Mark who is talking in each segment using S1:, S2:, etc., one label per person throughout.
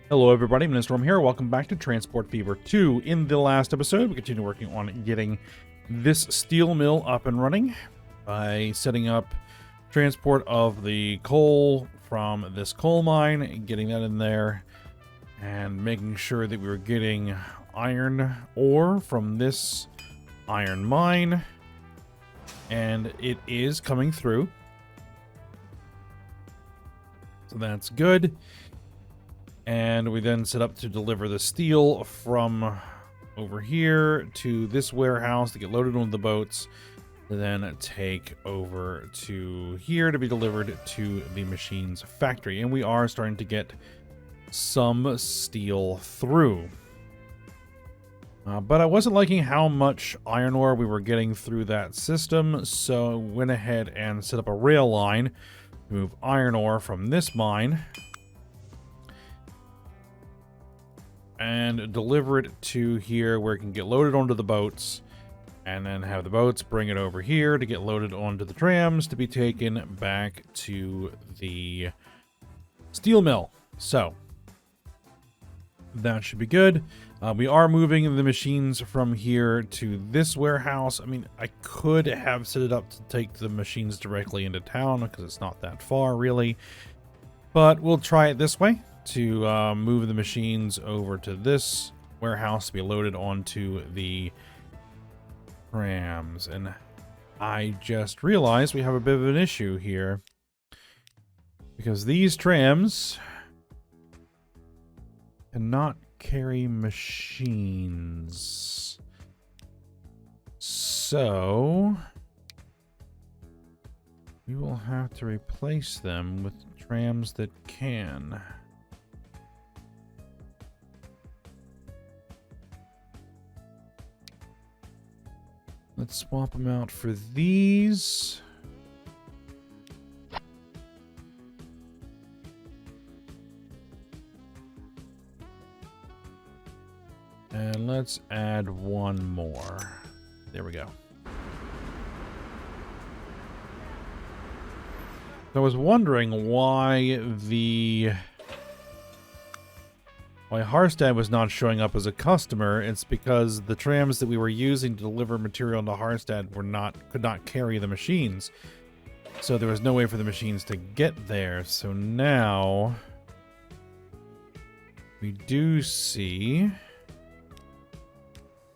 S1: Hello everybody, Storm here. Welcome back to Transport Fever 2. In the last episode, we continue working on getting this steel mill up and running by setting up transport of the coal from this coal mine, getting that in there, and making sure that we were getting iron ore from this iron mine. And it is coming through. So that's good. And we then set up to deliver the steel from over here to this warehouse to get loaded on the boats, to then take over to here to be delivered to the machine's factory. And we are starting to get some steel through. But I wasn't liking how much iron ore we were getting through that system, so I went ahead and set up a rail line to move iron ore from this mine and deliver it to here where it can get loaded onto the boats, and then have the boats bring it over here to get loaded onto the trams to be taken back to the steel mill. So that should be good. We are moving the machines from here to this warehouse. I mean, I could have set it up to take the machines directly into town because it's not that far really, but we'll try it this way to move the machines over to this warehouse to be loaded onto the trams. And I just realized we have a bit of an issue here, because these trams cannot carry machines. So we will have to replace them with trams that can. Let's swap them out for these. And let's add one more. There we go. I was wondering why Harstad was not showing up as a customer. It's because the trams that we were using to deliver material into Harstad could not carry the machines. So there was no way for the machines to get there. So now we do see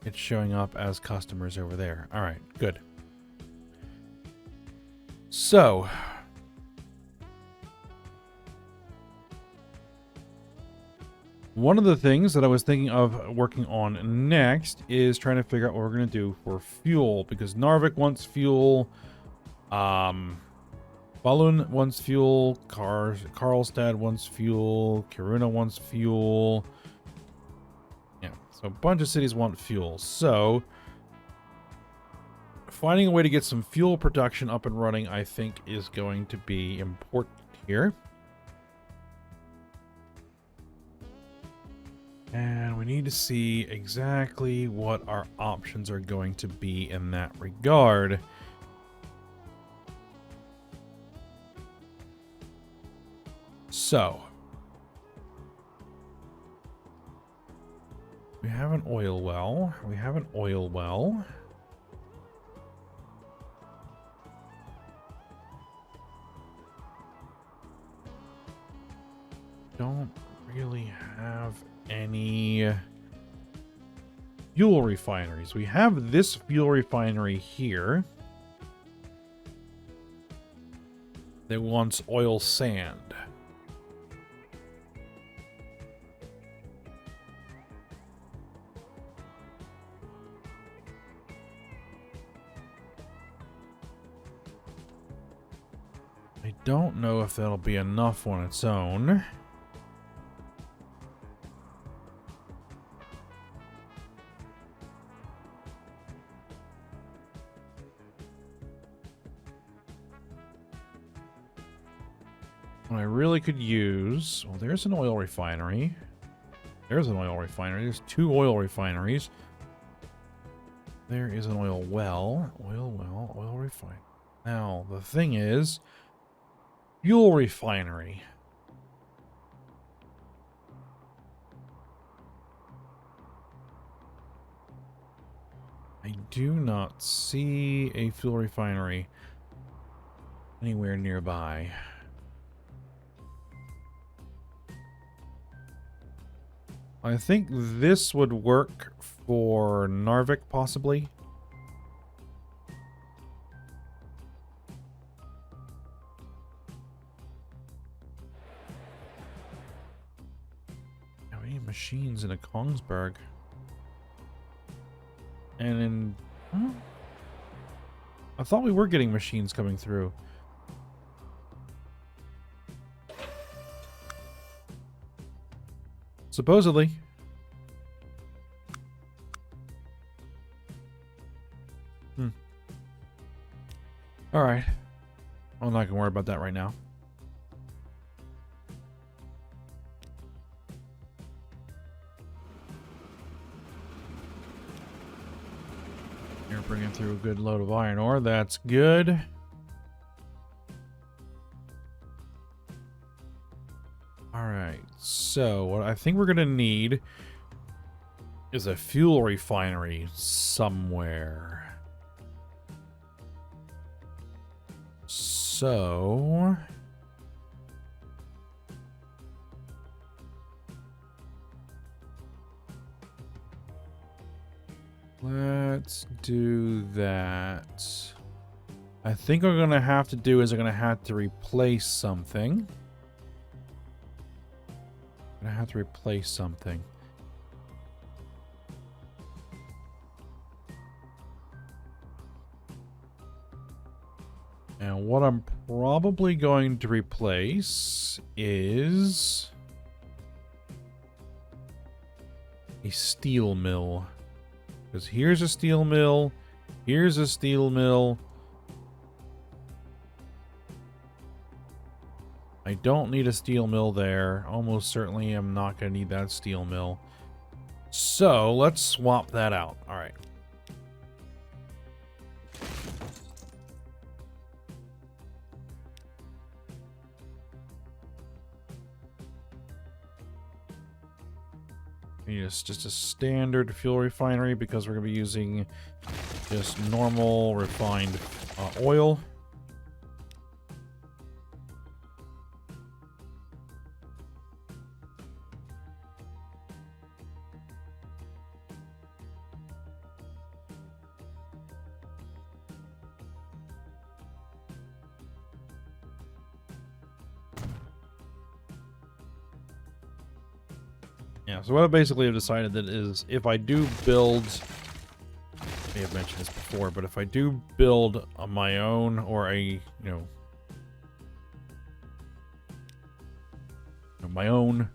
S1: it showing up as customers over there. All right, good. So one of the things that I was thinking of working on next is trying to figure out what we're going to do for fuel, because Narvik wants fuel, Balun wants fuel, Karlstad wants fuel, Kiruna wants fuel. Yeah, so a bunch of cities want fuel. So finding a way to get some fuel production up and running, I think, is going to be important here. And we need to see exactly what our options are going to be in that regard. So we have an oil well. Don't really have any fuel refineries. We have this fuel refinery here that wants oil sand. I don't know if that'll be enough on its own. What I really could use... Well, there's an oil refinery. There's an oil refinery. There's two oil refineries. There is an oil well. Oil refinery. Now, the thing is... Fuel refinery. I do not see a fuel refinery anywhere nearby. I think this would work for Narvik, possibly. How many machines in a Kongsberg? And in... Huh? I thought we were getting machines coming through. Supposedly. Alright. I'm not gonna worry about that right now. You're bringing through a good load of iron ore. That's good. Alright. So, what I think we're gonna need is a fuel refinery somewhere. So... let's do that. I think what we're going to have to do is we're going to have to replace something. Going to have to replace something. And what I'm probably going to replace is a steel mill. Because here's a steel mill, here's a steel mill. I don't need a steel mill there. Almost certainly I'm not going to need that steel mill. So let's swap that out. All right. It's just a standard fuel refinery because we're going to be using just normal refined oil. Yeah, so what I basically have decided that is if I do build, I may have mentioned this before, but if I do build on my own or my own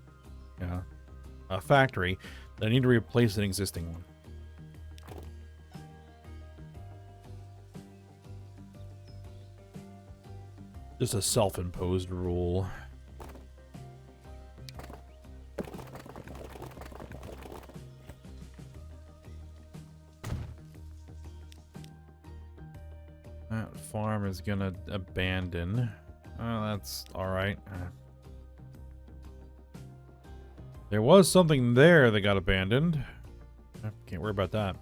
S1: factory, then I need to replace an existing one. Just a self-imposed rule. That farm is gonna abandon. Oh, that's alright. There was something there that got abandoned. I can't worry about that.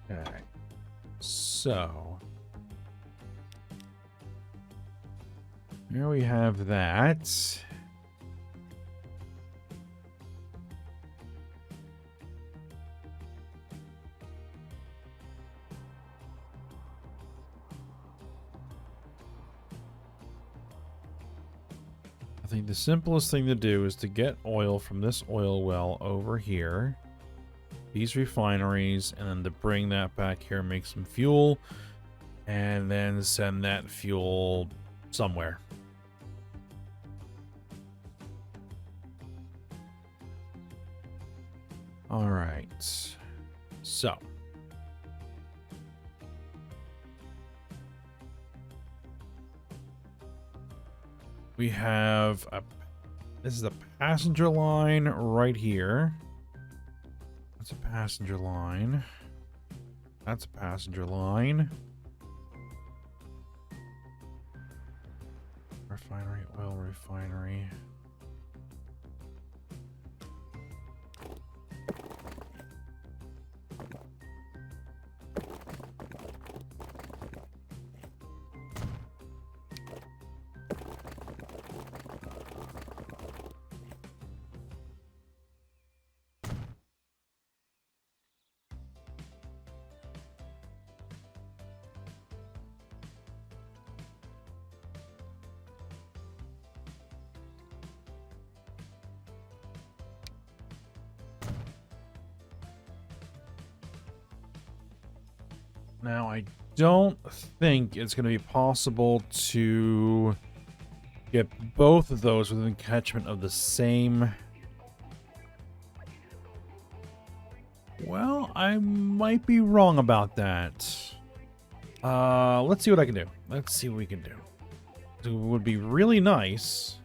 S1: Okay. So, here we have that. I think the simplest thing to do is to get oil from this oil well over here. These refineries, and then to bring that back here, make some fuel, and then send that fuel somewhere. All right. So. We have this is a passenger line right here. That's a passenger line. That's a passenger line. Refinery, oil refinery. Now, I don't think it's going to be possible to get both of those within catchment of the same. Well, I might be wrong about that. Let's see what I can do. Let's see what we can do. It would be really nice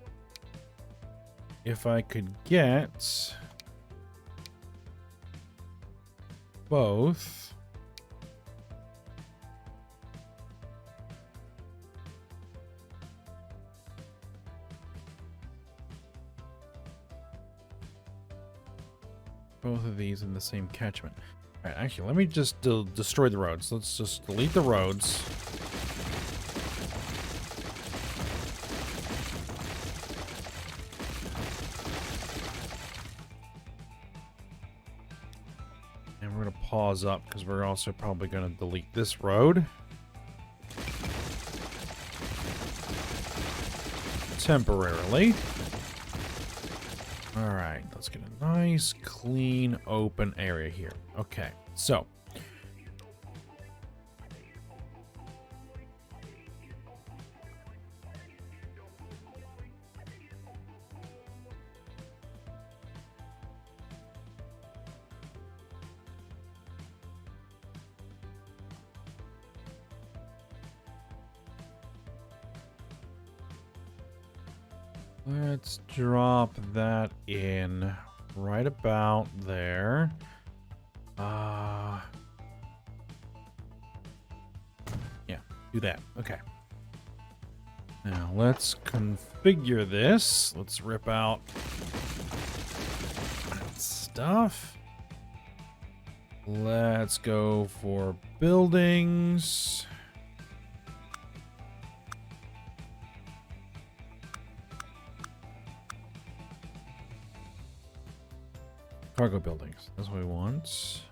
S1: if I could get both. Both of these in the same catchment. All right, actually, let me just destroy the roads. Let's just delete the roads. And we're going to pause up because we're also probably going to delete this road. Temporarily. All right, let's get a nice, clean, open area here. Okay, so. Let's drop that in right about there. Yeah, do that. Okay. Now let's configure this. Let's rip out that stuff. Let's go for buildings. Cargo buildings. That's what we want.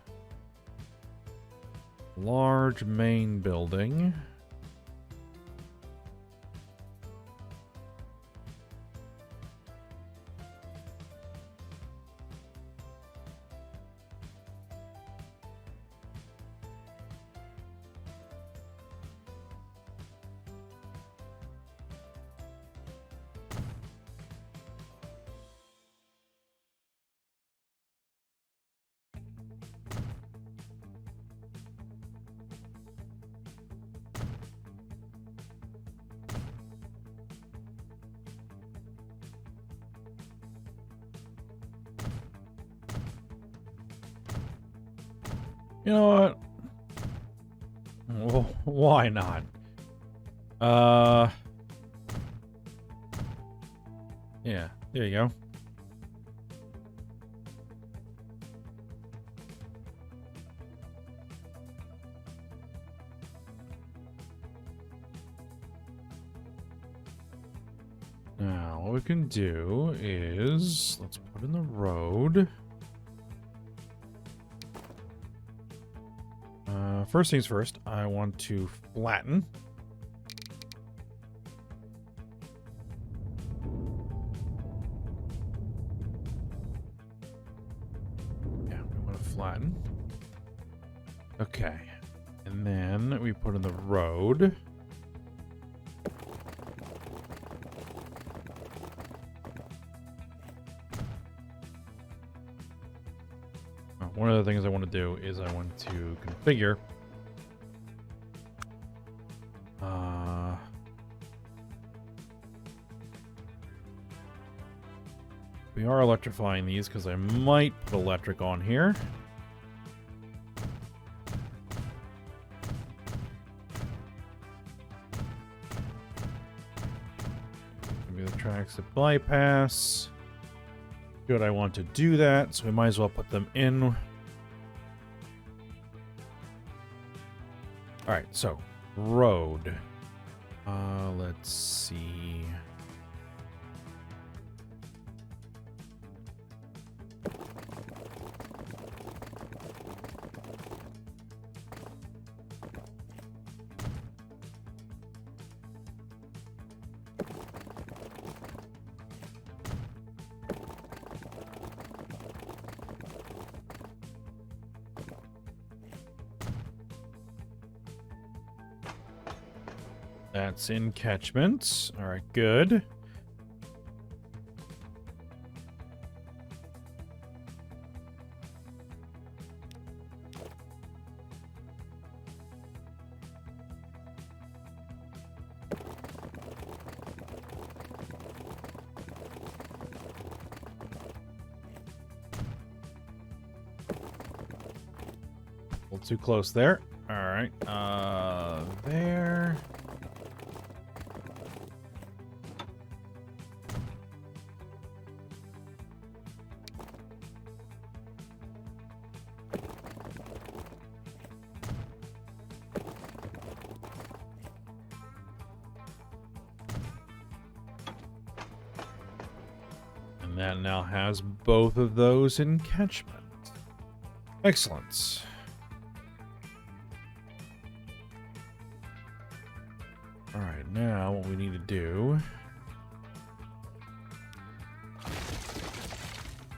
S1: Large main building. You know what? Well, why not? Yeah, there you go. Now, what we can do is, let's put in the road. First things first, I want to flatten. Yeah, we want to flatten. Okay. And then we put in the road. One of the things I want to do is I want to configure we are electrifying these because I might put electric on here. Maybe the tracks that bypass. Good, I want to do that, so we might as well put them in. All right, so road. Let's see. That's in catchment. All right, good. A little too close there. All right, there. And that now has both of those in catchment. Excellent. All right, now what we need to do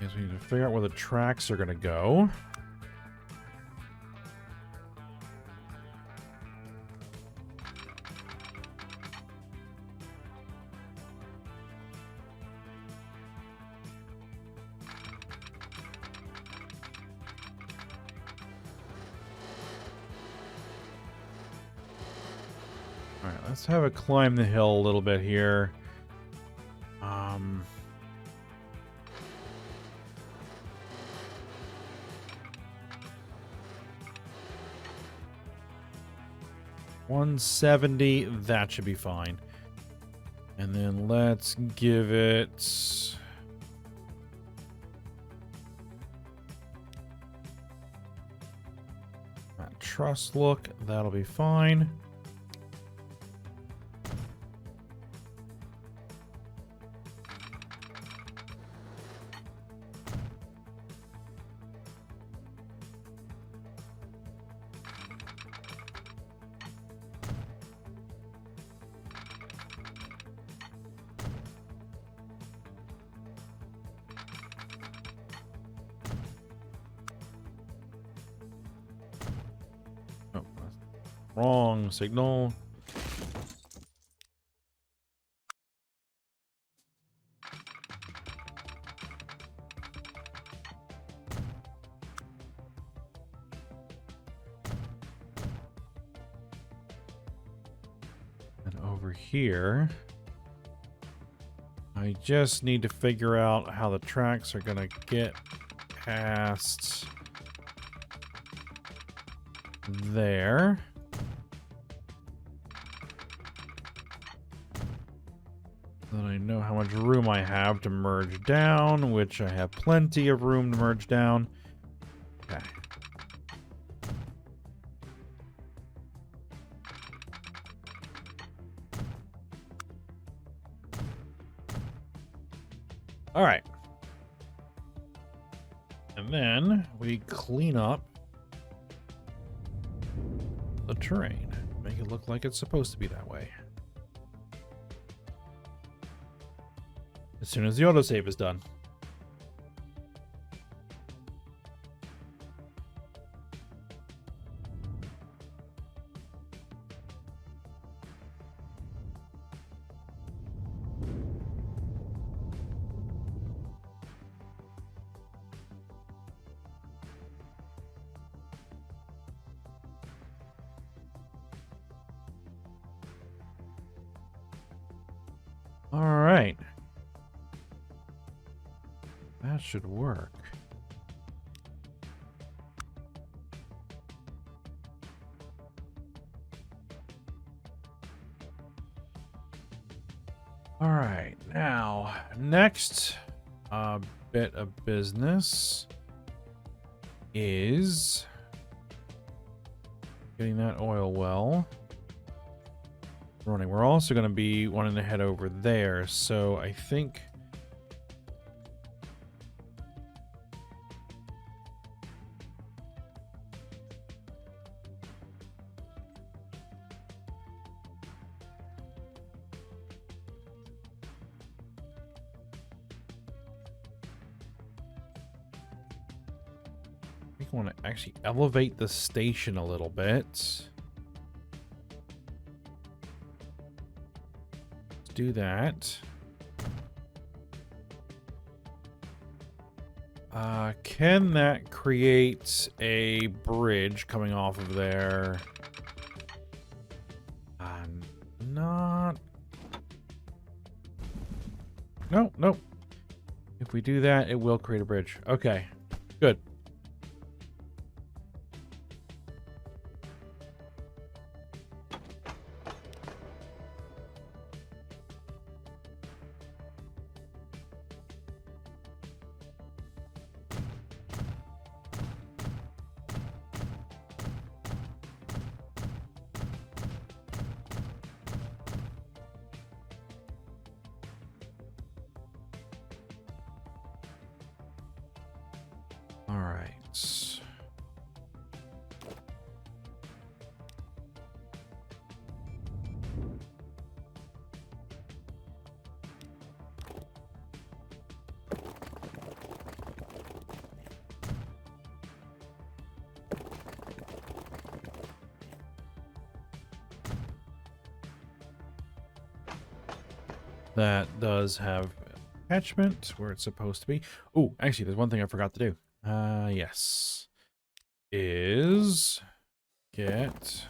S1: is we need to figure out where the tracks are going to go. All right, let's have it climb the hill a little bit here. 170, that should be fine. And then let's give it... that truss look, that'll be fine. Wrong signal. And over here, I just need to figure out how the tracks are going to get past there. Then I know how much room I have to merge down, which I have plenty of room to merge down. Okay. All right. And then we clean up the terrain. Make it look like it's supposed to be that way. As soon as the autosave is done. All right. That should work. All right, now next bit of business is getting that oil well running. We're also going to be wanting to head over there, so I think I want to actually elevate the station a little bit. Let's do that. Can that create a bridge coming off of there? Not. No, nope. If we do that, it will create a bridge. Okay, good. All right. That does have attachment where it's supposed to be. Oh, actually, there's one thing I forgot to do. Yes. Is get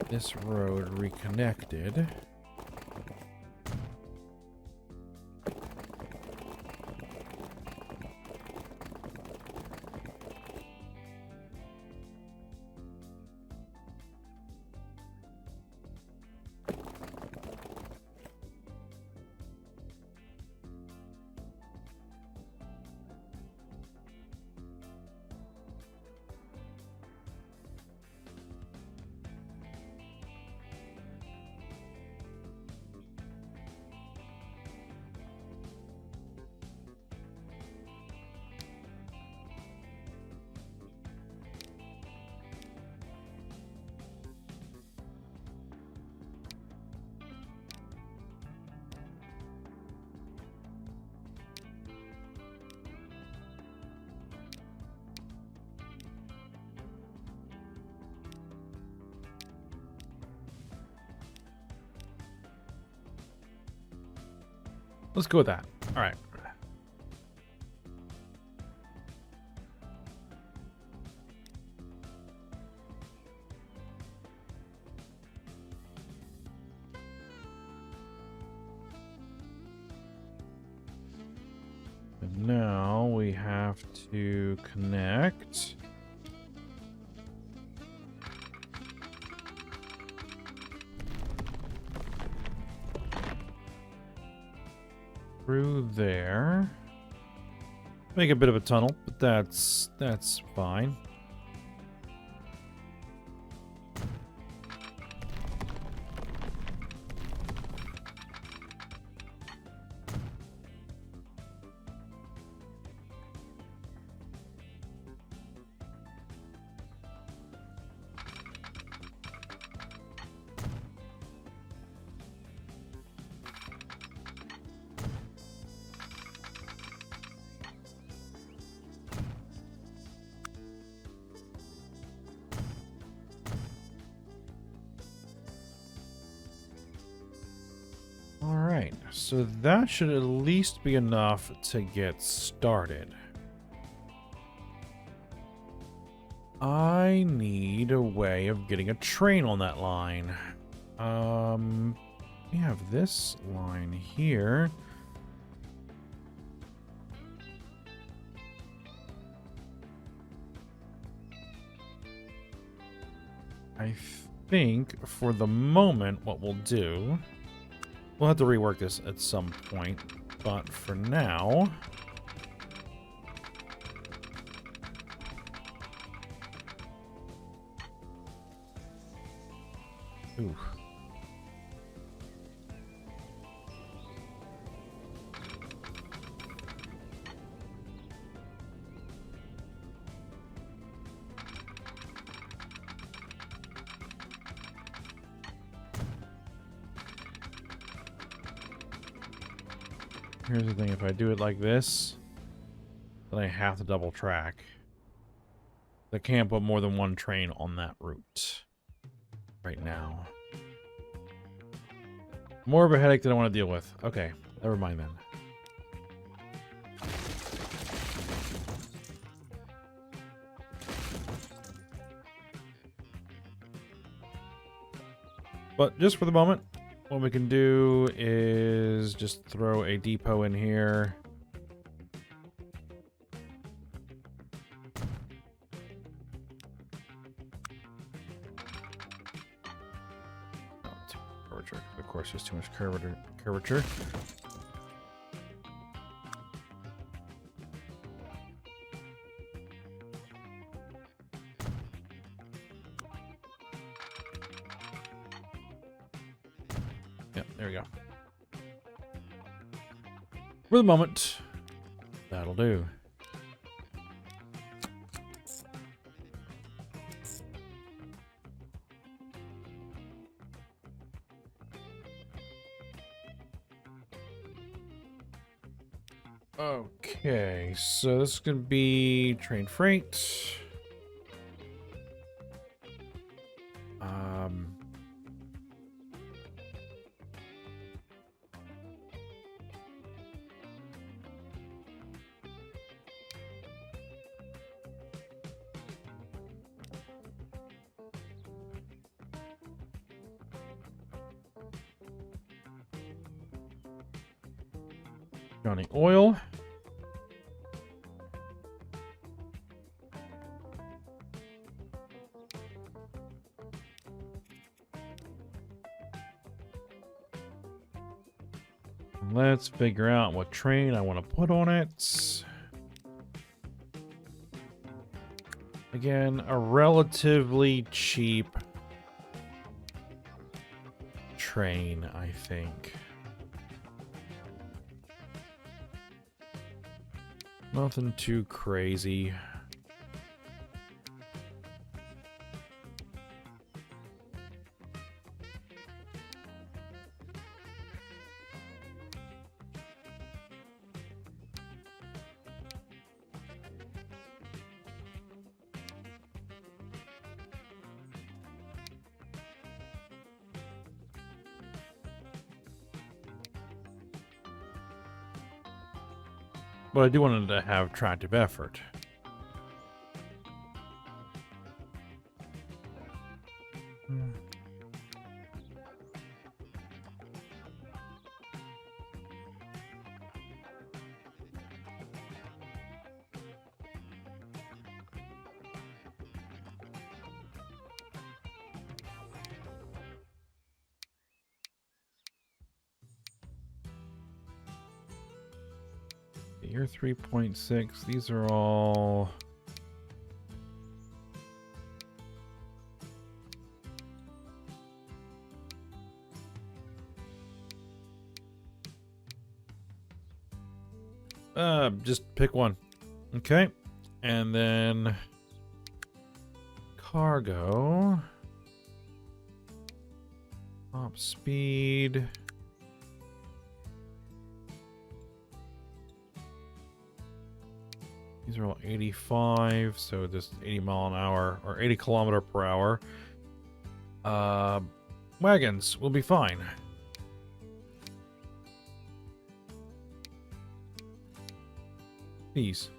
S1: this road reconnected. Let's go with that. All right. And now we have to connect through there. Make a bit of a tunnel, but that's fine. Alright, so that should at least be enough to get started. I need a way of getting a train on that line. We have this line here. I think for the moment what we'll do, we'll have to rework this at some point, but for now, ooh. Here's the thing, if I do it like this, then I have to double track. I can't put more than one train on that route right now. More of a headache than I want to deal with. Okay, never mind then. But just for the moment, what we can do is just throw a depot in here. Curvature. Of course, there's too much curvature. Yep, there we go. For the moment, that'll do. Okay, so this is going to be train freight. Johnny Oil. Let's figure out what train I want to put on it. Again, a relatively cheap train, I think. Nothing too crazy. But I do want it to have tractive effort. Year 3.6. These are all... just pick one. Okay. And then... cargo. Top speed. These are all 85, so just 80 mile an hour, or 80 kilometer per hour. Wagons will be fine. These.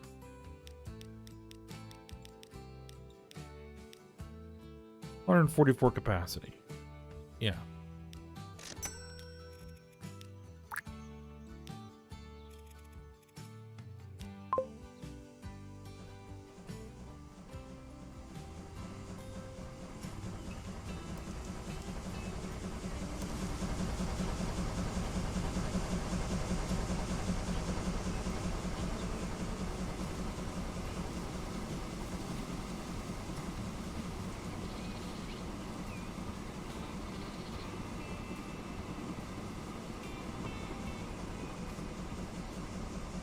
S1: $144 capacity. Yeah.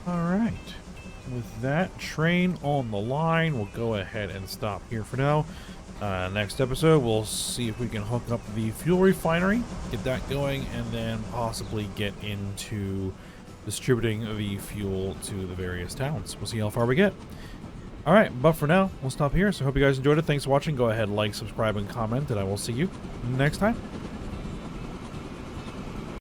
S1: All right. With that train on the line, we'll go ahead and stop here for now. Next episode, we'll see if we can hook up the fuel refinery, get that going, and then possibly get into distributing the fuel to the various towns. We'll see how far we get. All right, but for now, we'll stop here. So I hope you guys enjoyed it. Thanks for watching. Go ahead, like, subscribe, and comment, and I will see you next time.